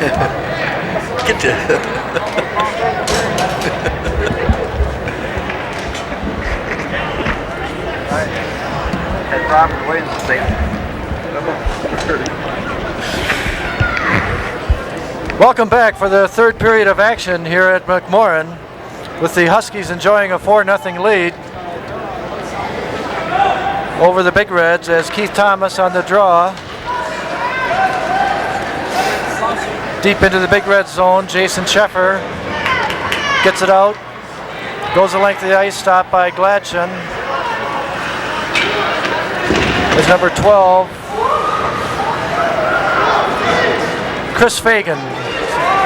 Get to. And Robert Williams is there. Welcome back for the third period of action here at McMorran, with the Huskies enjoying a 4-0 lead over the Big Reds as Keith Thomas on the draw. Deep into the Big Red zone, Jason Sheffer gets it out, goes the length of the ice, stopped by Gladson. Is number 12, Chris Fagan,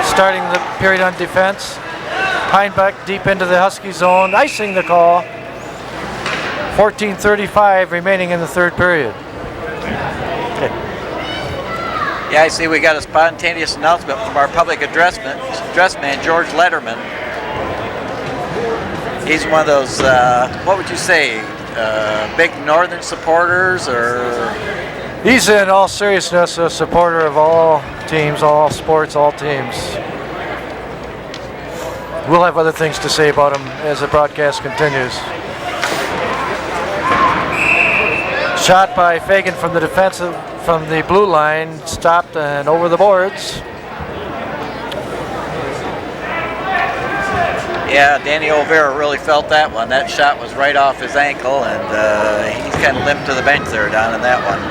starting the period on defense. Heinbeck deep into the Husky zone, icing the call. 14:35 remaining in the third period. Yeah, I see we got a spontaneous announcement from our public address man, George Letterman. He's one of those, what would you say, big Northern supporters, or? He's in all seriousness a supporter of all teams, all sports, all teams. We'll have other things to say about him as the broadcast continues. Shot by Fagan from the defensive, from the blue line, stopped and over the boards. Yeah, Danny O'Vera really felt that one. That shot was right off his ankle, and he's kind of limped to the bench there down in that one.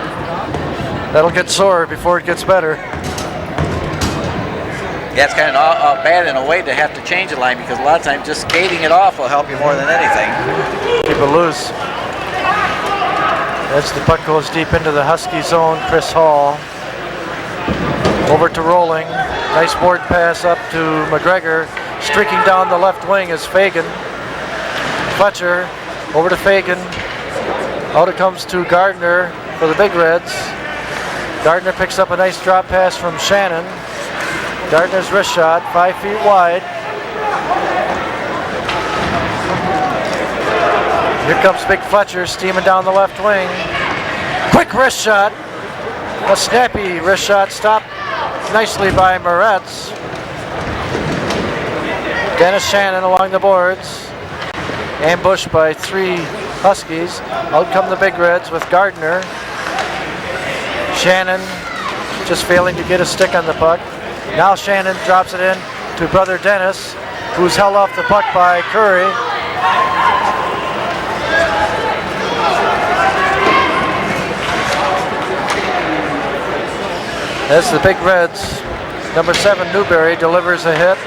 That'll get sore before it gets better. Yeah, it's kind of bad in a way to have to change the line, because a lot of times just skating it off will help you more than anything. Keep it loose. As the puck goes deep into the Husky zone, Chris Hall. Over to Rolling. Nice board pass up to McGregor. Streaking down the left wing is Fagan. Fletcher over to Fagan. Out it comes to Gardner for the Big Reds. Gardner picks up a nice drop pass from Shannon. Gardner's wrist shot, 5 feet wide. Here comes Big Fletcher steaming down the left wing. Quick wrist shot. A snappy wrist shot stopped nicely by Moretz. Dennis Shannon along the boards. Ambushed by 3 Huskies. Out come the Big Reds with Gardner. Shannon just failing to get a stick on the puck. Now Shannon drops it in to brother Dennis, who's held off the puck by Curry. As the Big Reds, number 7 Newberry delivers a hit.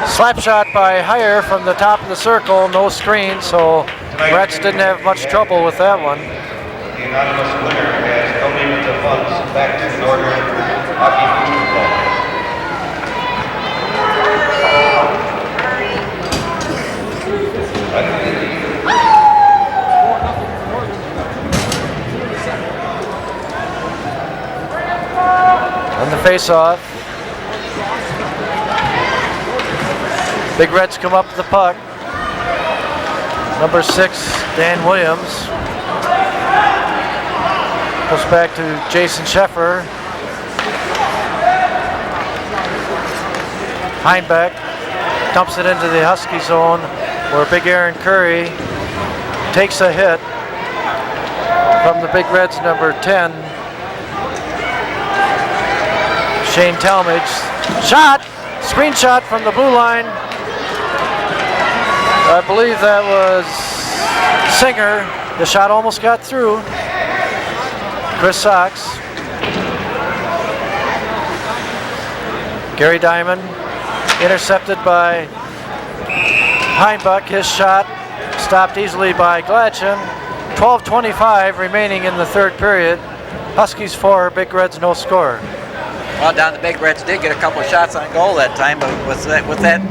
Slap shot by Heyer from the top of the circle, no screen, so Reds didn't have much trouble with that one. The anonymous winner has donated the funds back to Northern Hockey Football. On the face-off, Big Reds come up with the puck. Number 6, Dan Williams. Goes back to Jason Sheffer. Heinbeck dumps it into the Husky zone, where Big Aaron Curry takes a hit from the Big Reds number 10. Shane Talmadge. Shot! Screenshot from the blue line. I believe that was Singer. The shot almost got through. Chris Sox. Gary Diamond intercepted by Heinbeck. His shot stopped easily by Gladson. 12:25 remaining in the third period. Huskies 4, Big Reds no score. Well, down the Big Reds did get a couple of shots on goal that time, but with that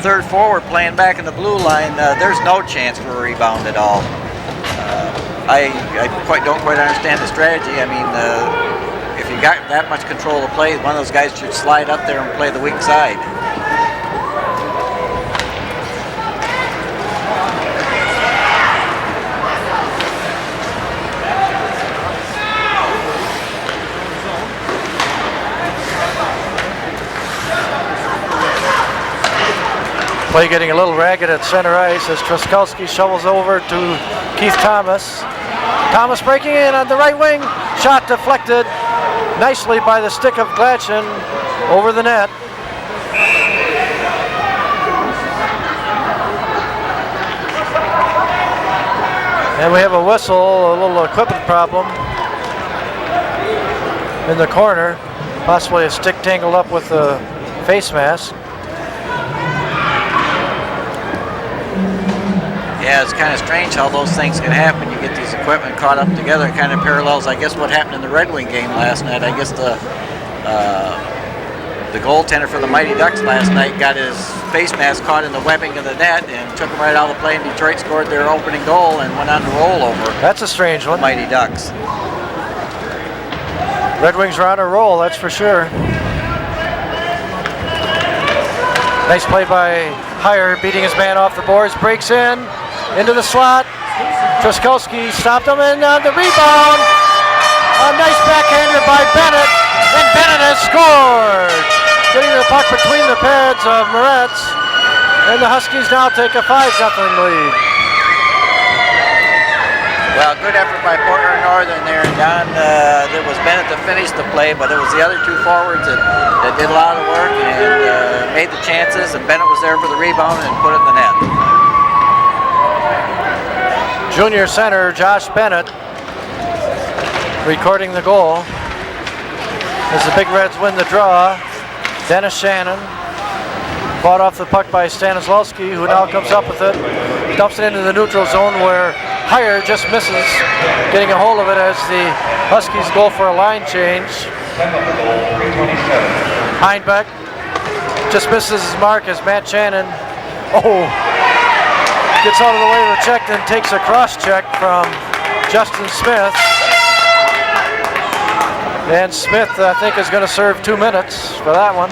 third forward playing back in the blue line, there's no chance for a rebound at all. I don't quite understand the strategy. I mean, if you got that much control of play, one of those guys should slide up there and play the weak side. Play getting a little ragged at center ice as Truskowski shovels over to Keith Thomas. Thomas breaking in on the right wing. Shot deflected nicely by the stick of Glatchen over the net. And we have a whistle, a little equipment problem in the corner. Possibly a stick tangled up with a face mask. Yeah, it's kind of strange how those things can happen. You get these equipment caught up together. It kind of parallels, I guess, what happened in the Red Wing game last night. I guess the goaltender for the Mighty Ducks last night got his face mask caught in the webbing of the net and took him right out of the play, and Detroit scored their opening goal and went on to roll over. That's a strange one. The Mighty Ducks. Red Wings are on a roll, that's for sure. Nice play by Heyer, beating his man off the boards, breaks in, into the slot. Truskowski stopped him, and on the rebound, a nice backhander by Bennett, and Bennett has scored! Getting the puck between the pads of Moretz, and the Huskies now take a 5-0 lead. Well, good effort by Portland Northern there, and Don. There was Bennett that finished the play, but it was the other two forwards that did a lot of work and made the chances, and Bennett was there for the rebound and put it in the net. Junior center Josh Bennett recording the goal as the Big Reds win the draw. Dennis Shannon fought off the puck by Stanislawski, who now comes up with it, dumps it into the neutral zone where Heyer just misses getting a hold of it as the Huskies go for a line change. Heinbeck just misses his mark as Matt Shannon gets out of the way of the check, then takes a cross check from Justin Smith. And Smith, I think, is going to serve 2 minutes for that one.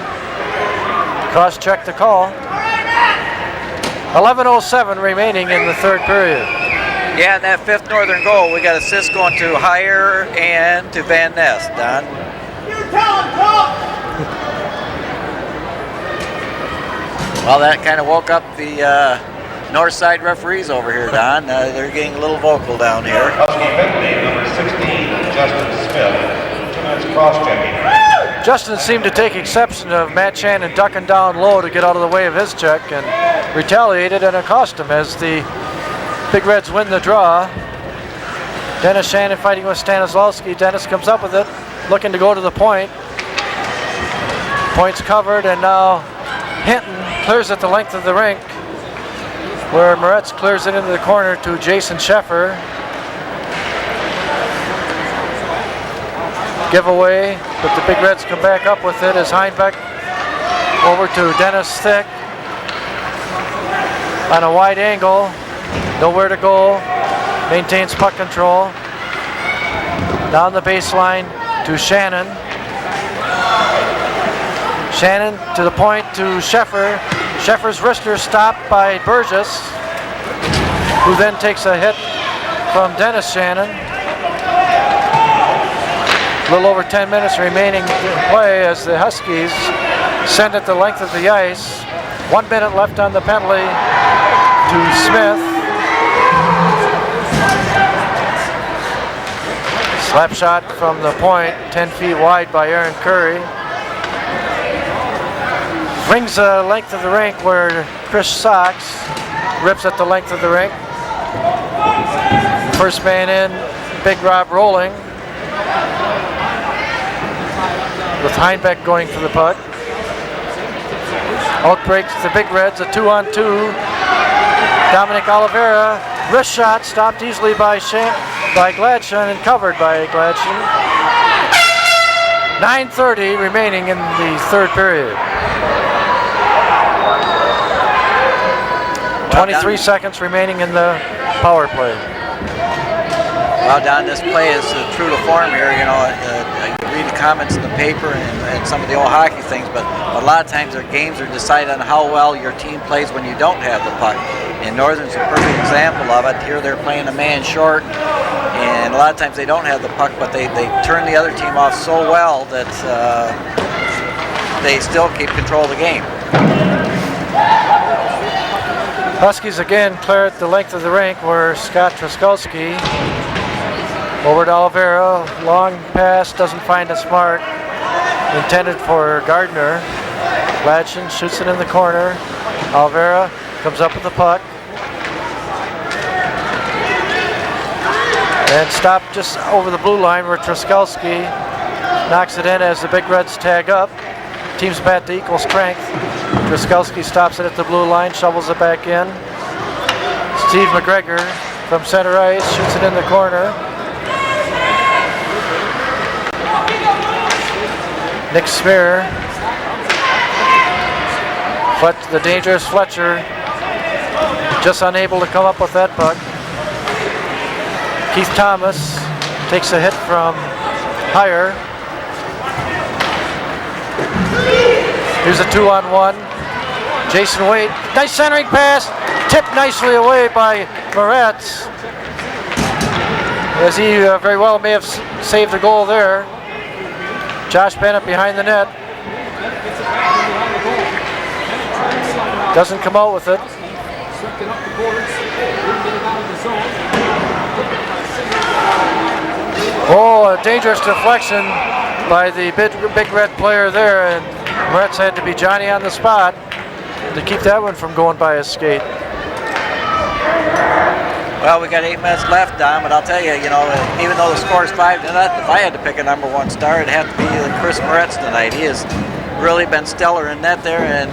Cross check the call. 11:07 remaining in the third period. Yeah, and that fifth Northern goal, we got assists going to Heyer and to Van Ness, Don. Well, that kind of woke up the north side referees over here, Don. They're getting a little vocal down here. Husky penalty, number 16, Justin Smith. 2 minutes cross-checking. Justin seemed to take exception of Matt Shannon ducking down low to get out of the way of his check and retaliated, and it cost him as the Big Reds win the draw. Dennis Shannon fighting with Stanislawski. Dennis comes up with it, looking to go to the point. Point's covered, and now Hinton clears it the length of the rink, where Moretz clears it into the corner to Jason Sheffer. Giveaway, but the Big Reds come back up with it as Heinbeck over to Dennis Thick on a wide angle. Nowhere to go, maintains puck control. Down the baseline to Shannon. Shannon to the point to Sheffer. Sheffer's wrister stopped by Burgess, who then takes a hit from Dennis Shannon. A little over 10 minutes remaining in play as the Huskies send it the length of the ice. 1 minute left on the penalty to Smith. Slap shot from the point, 10 feet wide by Aaron Curry. Rings the length of the rink where Chris Sox rips at the length of the rink. First man in, Big Rob rolling, with Heinbeck going for the puck. Out breaks the Big Reds, a 2-on-2. Dominic Oliveira, wrist shot, stopped easily by Gladson and covered by Gladson. 9:30 remaining in the third period. 23 seconds remaining in the power play. Well, Don, this play is true to form here. You know, you read the comments in the paper and some of the old hockey things, but a lot of times their games are decided on how well your team plays when you don't have the puck. And Northern's a perfect example of it. Here they're playing a man short, and a lot of times they don't have the puck, but they turn the other team off so well that they still keep control of the game. Huskies again clear at the length of the rink where Scott Truskowski over to Oliveira. Long pass, doesn't find its mark. Intended for Gardner. Latchin shoots it in the corner. Oliveira comes up with the puck. And stopped just over the blue line where Truskowski knocks it in as the Big Reds tag up. Teams bat to equal strength. Truskowski stops it at the blue line, shovels it back in. Steve McGregor from center ice shoots it in the corner. Nick Smear. But the dangerous Fletcher just unable to come up with that puck. Keith Thomas takes a hit from Heyer. Here's a 2-on-1. Jason Waite, nice centering pass, tipped nicely away by Moretz. As he very well may have saved a goal there. Josh Bennett behind the net. Doesn't come out with it. Oh, a dangerous deflection by the big red player there, and Moretz had to be Johnny on the spot to keep that one from going by his skate. Well, we got 8 minutes left, Don, but I'll tell you, even though the score is 5-0, if I had to pick a number 1 star, it'd have to be Chris Moretz tonight. He has really been stellar in net there, and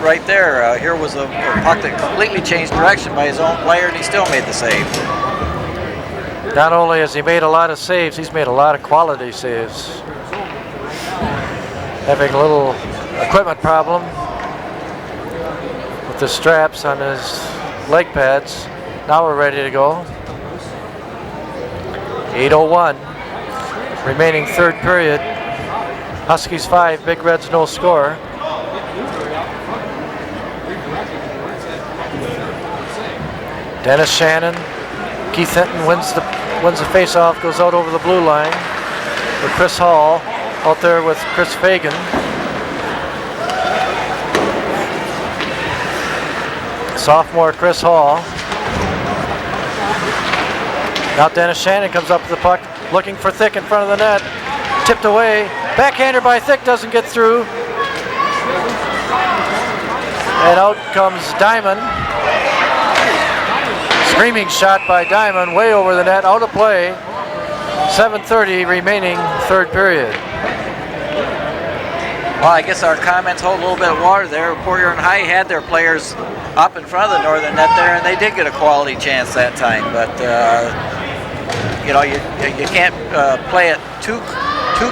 right there, here was a puck that completely changed direction by his own player, and he still made the save. Not only has he made a lot of saves, he's made a lot of quality saves. Having a little equipment problem with the straps on his leg pads. Now we're ready to go. 8:01 remaining third period. Huskies 5, Big Reds no score. Dennis Shannon, Keith Hinton wins the face-off, goes out over the blue line with Chris Hall out there with Chris Fagan. Sophomore Chris Hall. Now Dennis Shannon comes up with the puck, looking for Thick in front of the net. Tipped away. Backhander by Thick, doesn't get through. And out comes Diamond. Screaming shot by Diamond, way over the net, out of play. 7:30 remaining third period. Well, I guess our comments hold a little bit of water there. Poirier and High had their players up in front of the northern net there, and they did get a quality chance that time. But you can't play it too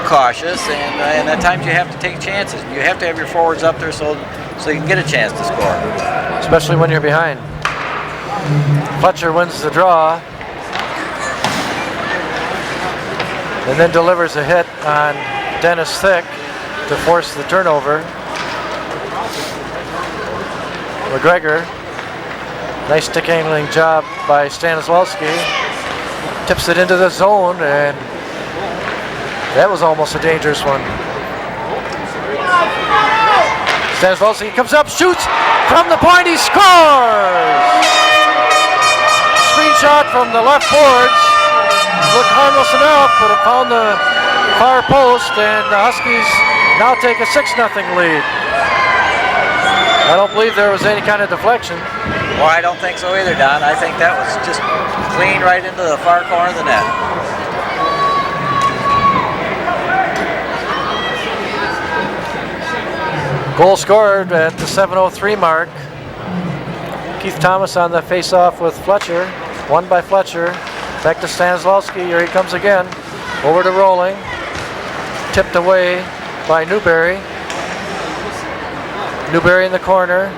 cautious, and at times you have to take chances. You have to have your forwards up there so you can get a chance to score. Especially when you're behind. Fletcher wins the draw and then delivers a hit on Dennis Thick to force the turnover. McGregor, nice stick handling job by Stanislavski, tips it into the zone, and that was almost a dangerous one. Stanislavski comes up, shoots from the point, he scores! Screenshot from the left boards. Looked harmless enough, but it found the far post, and the Huskies now take a 6-0 lead. I don't believe there was any kind of deflection. Well, I don't think so either, Don. I think that was just clean right into the far corner of the net. Goal scored at the 7:03 mark. Keith Thomas on the face-off with Fletcher. Won by Fletcher. Back to Stanislavski. Here he comes again. Over to Rolling. Tipped away by Newberry. Newberry in the corner.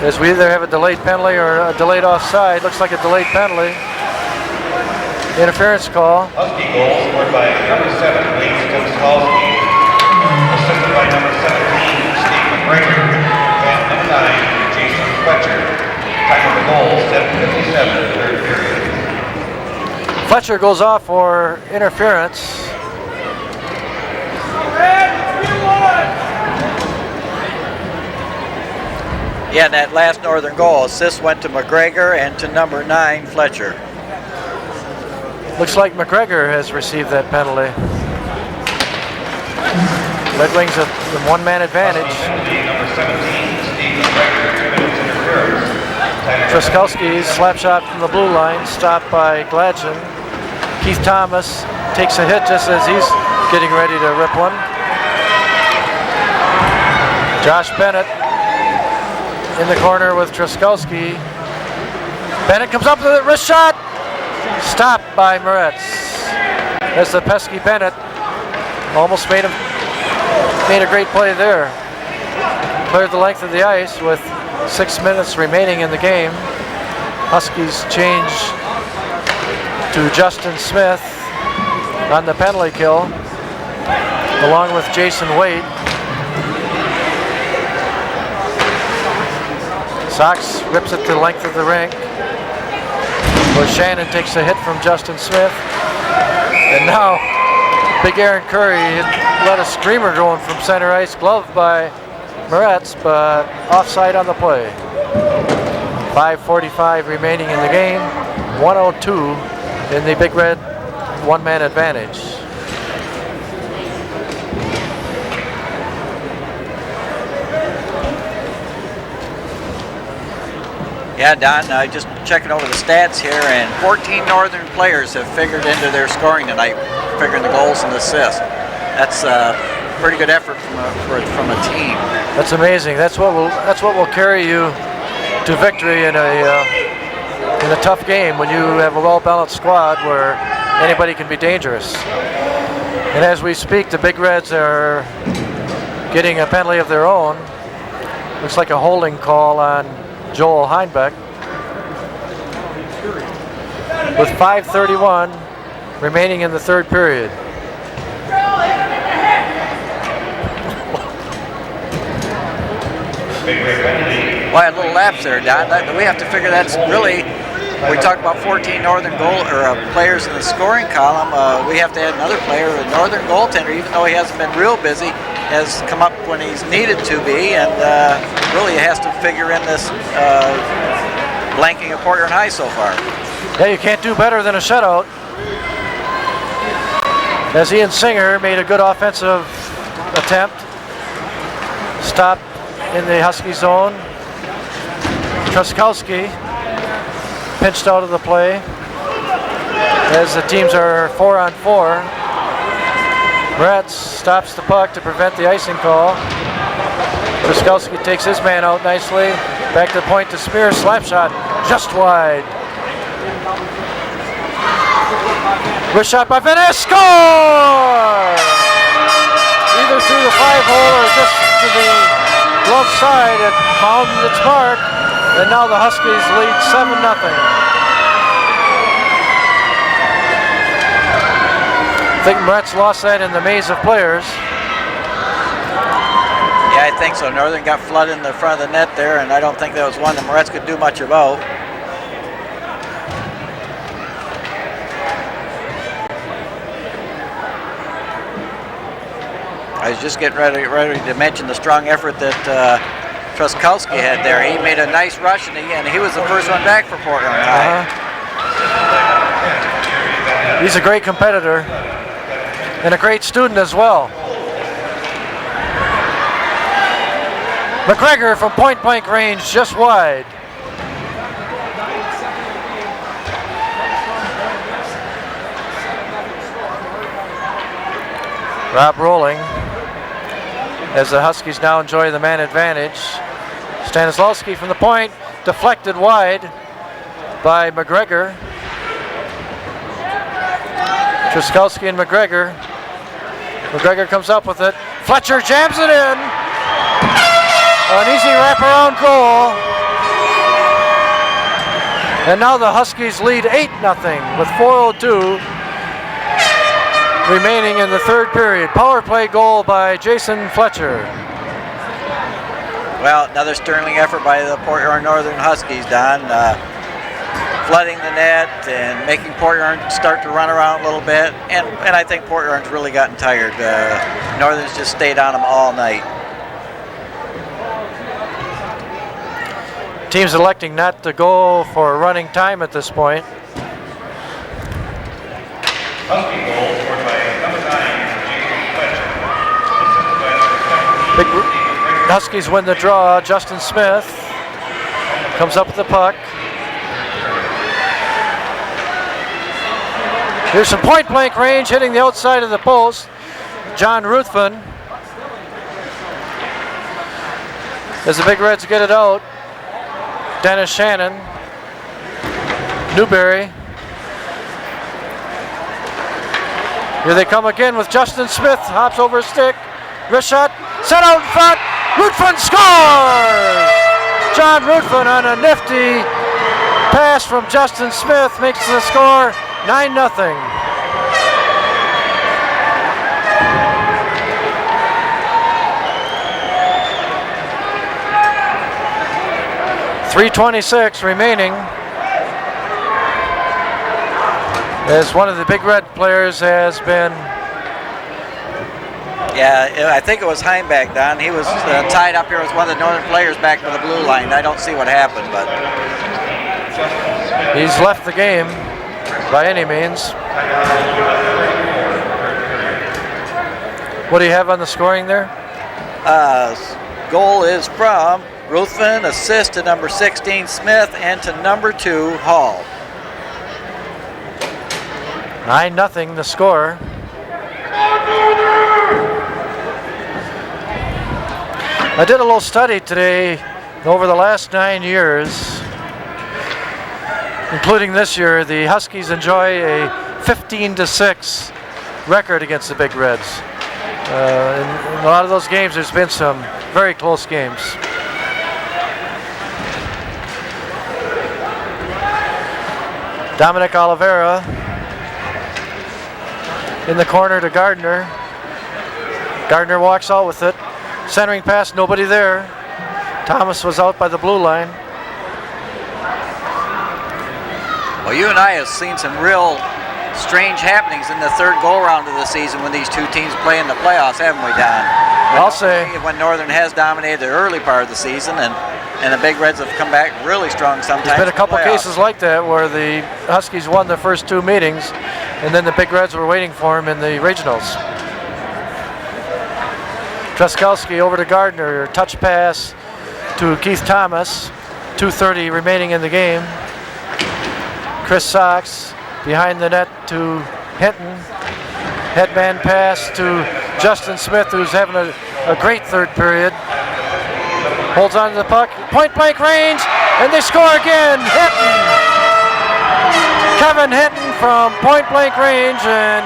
As we either have a delayed penalty or a delayed offside. Looks like a delayed penalty. Interference call. Husky goal scored by number 7, Lane Stanislavski. Assisted by number 17, Steve McGregor. And number 9, Jason Fletcher. Time of the goal, 7:57, third period. Fletcher goes off for interference. Yeah, and that last Northern goal, assist went to McGregor and to number 9, Fletcher. Looks like McGregor has received that penalty. Red Wings have the one-man advantage. Number 17, Steve McGregor, 2 minutes interference. Truskowski's slap shot from the blue line, stopped by Gladson. Keith Thomas takes a hit just as he's getting ready to rip one. Josh Bennett in the corner with Truskowski. Bennett comes up with a wrist shot. Stopped by Moretz. As the pesky Bennett almost made a great play there. Cleared the length of the ice with 6 minutes remaining in the game. Huskies change to Justin Smith on the penalty kill, along with Jason Waite. Sox rips it to the length of the rink, where Shannon takes a hit from Justin Smith. And now Big Aaron Curry let a screamer going from center ice, gloved by Moretz, but offside on the play. 5:45 remaining in the game, 102 in the Big Red one-man advantage. Yeah, Don, just checking over the stats here, and 14 Northern players have figured into their scoring tonight, figuring the goals and assists. That's a pretty good effort from a team. That's amazing. That's what will carry you to victory in a tough game, when you have a well-balanced squad where anybody can be dangerous. And as we speak, the Big Reds are getting a penalty of their own. Looks like a holding call on Joel Heinbeck. With 5:31 remaining in the third period. Why, a little lapse there, Don. We have to figure that's really, we talked about 14 Northern players in the scoring column. We have to add another player, a Northern goaltender, even though he hasn't been real busy, has come up when he's needed to be, and really has to figure in this blanking of Port Huron High so far. Yeah, you can't do better than a shutout. As Ian Singer made a good offensive attempt. Stopped in the Husky zone. Truskowski pinched out of the play as the teams are 4-on-4. Moretz stops the puck to prevent the icing call. Truskowski takes his man out nicely. Back to the point to Spear, slap shot just wide. Wrist shot by Venice, score! Either through the 5-hole or just to the glove side, it found its mark, and now the Huskies lead 7-0. I think Moretz lost that in the maze of players. Yeah, I think so. Northern got flooded in the front of the net there, and I don't think that was one that Moretz could do much about. I was just getting ready to mention the strong effort that Truskowski had there. He made a nice rush, and he was the first one back for Port Huron High. He's a great competitor and a great student as well. McGregor from point-blank range, just wide. Rob Rolling, as the Huskies now enjoy the man advantage. Stanislawski from the point, deflected wide by McGregor. Truskowski and McGregor. McGregor comes up with it. Fletcher jams it in. An easy wraparound goal. And now the Huskies lead 8-0 with 4:02 remaining in the third period. Power play goal by Jason Fletcher. Well, another sterling effort by the Port Huron Northern Huskies, Don. Flooding the net and making Port Huron start to run around a little bit. And I think Port Huron's really gotten tired. Northern's just stayed on them all night. Team's electing not to go for running time at this point. Husky goal scored by number 9, Jason Fletcher. Big Huskies win the draw. Justin Smith comes up with the puck. Here's some point blank range hitting the outside of the post. John Ruthven. As the Big Reds get it out, Dennis Shannon, Newberry. Here they come again with Justin Smith, hops over a stick, wrist shot, set out in front, Ruthven scores! John Ruthven on a nifty pass from Justin Smith makes the score 9-0. .326 remaining as one of the Big Red players has been. Yeah, I think it was Heimbach, Don. He was tied up here with one of the Northern players back to the blue line. I don't see what happened, but he's left the game by any means. What do you have on the scoring there? Goal is from Ruthven, assist to number 16 Smith, and to number 2 Hall. 9-0 the score. I did a little study today over the last 9 years, including this year. The Huskies enjoy a 15-6 record against the Big Reds. In a lot of those games, there's been some very close games. Dominic Oliveira in the corner to Gardner. Gardner walks out with it. Centering pass, nobody there. Thomas was out by the blue line. Well, you and I have seen some real strange happenings in the third go-round of the season when these two teams play in the playoffs, haven't we, Don? I'll say. When Northern has dominated the early part of the season and the Big Reds have come back really strong sometimes. There's been a couple cases like that where the Huskies won the first 2 meetings and then the Big Reds were waiting for them in the regionals. Truskowski over to Gardner, touch pass to Keith Thomas. 2:30 remaining in the game. Chris Sox behind the net to Hinton. Headman pass to Justin Smith, who's having a great third period. Holds on to the puck, point blank range, and they score again. Hinton! Kevin Hinton from point blank range, and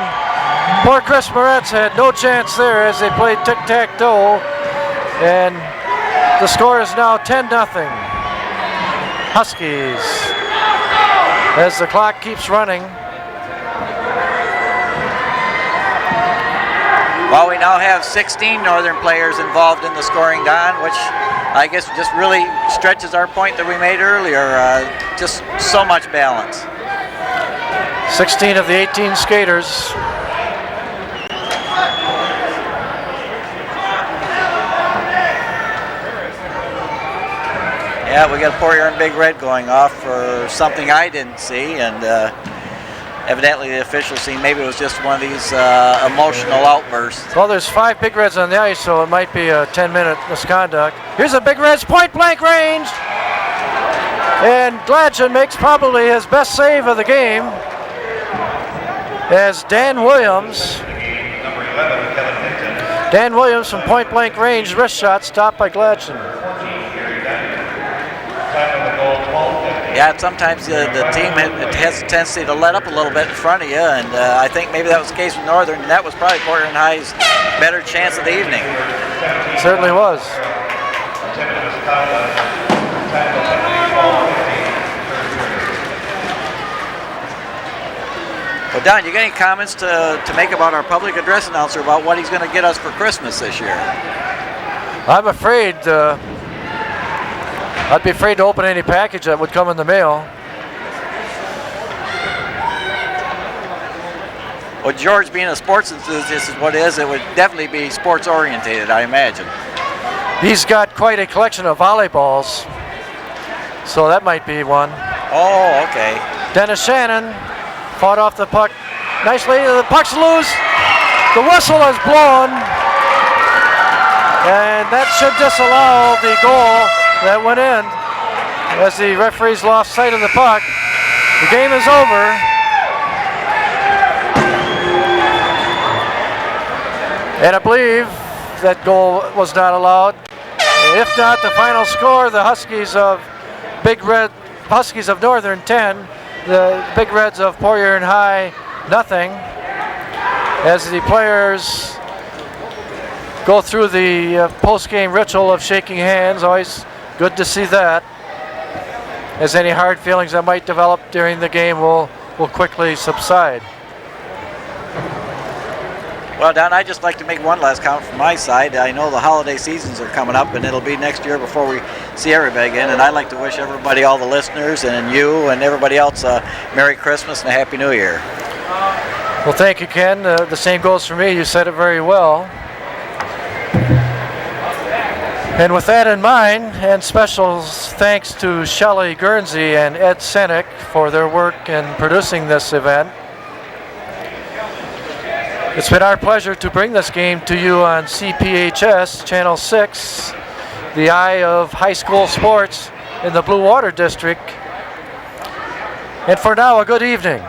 poor Chris Moretz had no chance there as they played tic-tac-toe. And the score is now 10-0. Huskies. As the clock keeps running. Well, we now have 16 Northern players involved in the scoring, Don, which I guess just really stretches our point that we made earlier. Just so much balance. 16 of the 18 skaters. Yeah, we got a Port Huron Big Red going off for something I didn't see, and evidently the officials see maybe it was just one of these emotional outbursts. Well, there's 5 Big Reds on the ice, so it might be a 10-minute misconduct. Here's a Big Reds point blank range, and Gladson makes probably his best save of the game as Dan Williams from point blank range, wrist shot stopped by Gladson. Yeah, sometimes the team has a tendency to let up a little bit in front of you, and I think maybe that was the case with Northern, and that was probably Port Huron High's better chance of the evening. Certainly was. Well, Don, you got any comments to make about our public address announcer about what he's going to get us for Christmas this year? I'm afraid I'd be afraid to open any package that would come in the mail. Well, George being a sports enthusiast is what it is. It would definitely be sports orientated, I imagine. He's got quite a collection of volleyballs. So that might be one. Oh, okay. Dennis Shannon fought off the puck nicely. The puck's loose. The whistle is blown. And that should disallow the goal that went in as the referees lost sight of the puck. The game is over. And I believe that goal was not allowed. If not, the final score, the Huskies of Northern 10, the Big Reds of Poirier and High nothing. As the players go through the post-game ritual of shaking hands, always good to see that. As any hard feelings that might develop during the game will quickly subside. Well, Don, I'd just like to make one last comment from my side. I know the holiday seasons are coming up, and it'll be next year before we see everybody again. And I'd like to wish everybody, all the listeners, and you and everybody else, a Merry Christmas and a Happy New Year. Well, thank you, Ken. The same goes for me. You said it very well. And with that in mind, and special thanks to Shelley Guernsey and Ed Senek for their work in producing this event. It's been our pleasure to bring this game to you on CPHS Channel 6, the eye of high school sports in the Blue Water District. And for now, a good evening.